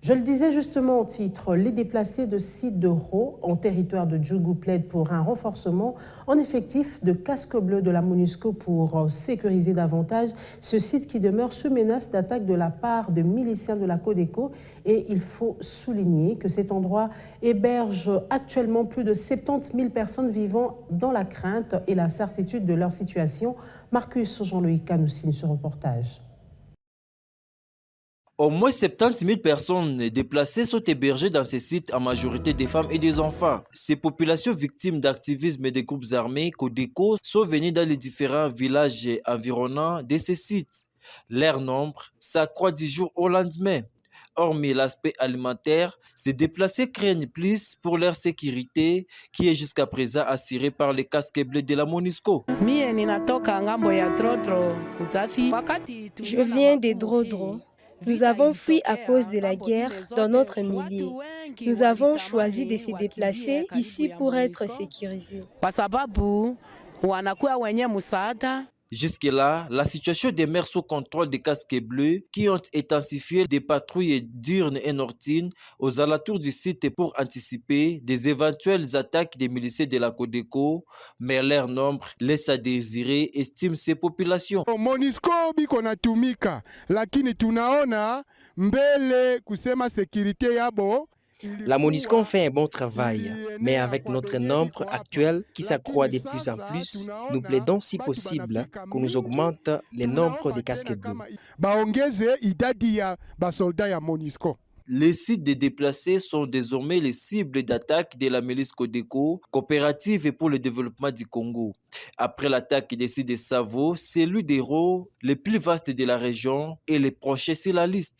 Je le disais justement au titre, les déplacés de sites de Ro en territoire de Djougou plaident pour un renforcement en effectif de casques bleus de la MONUSCO pour sécuriser davantage ce site qui demeure sous menace d'attaque de la part de miliciens de la Codeco. Et il faut souligner que cet endroit héberge actuellement plus de 70 000 personnes vivant dans la crainte et la certitude de leur situation. Marcus Jean-Louis Canou signe ce reportage. Au moins 70 000 personnes déplacées sont hébergées dans ces sites, en majorité des femmes et des enfants. Ces populations victimes d'activisme et des groupes armés Codeco sont venues dans les différents villages environnants de ces sites. Leur nombre s'accroît du jour au lendemain. Hormis l'aspect alimentaire, ces déplacés craignent plus pour leur sécurité, qui est jusqu'à présent assurée par les casques bleus de la MONUSCO. Je viens des Drodro. Nous avons fui à cause de la guerre dans notre milieu. Nous avons choisi de se déplacer ici pour être sécurisés. Jusque-là, la situation demeure sous contrôle des casques bleus qui ont intensifié des patrouilles diurnes et nocturnes aux alentours du site pour anticiper des éventuelles attaques des miliciens de la Codeco, mais leur nombre laisse à désirer, estiment ces populations. MONUSCO biko natumika, lakini tunaona mbele kusema sécurité yabo. La MONUSCO fait un bon travail, mais avec notre nombre actuel qui s'accroît de plus en plus, nous plaidons si possible qu'on nous augmente le nombre de casques bleus. Les sites des déplacés sont désormais les cibles d'attaque de la milice Codeco, coopérative pour le développement du Congo. Après l'attaque des sites de Savo, celui des Ro, le plus vaste de la région, est le prochain sur la liste.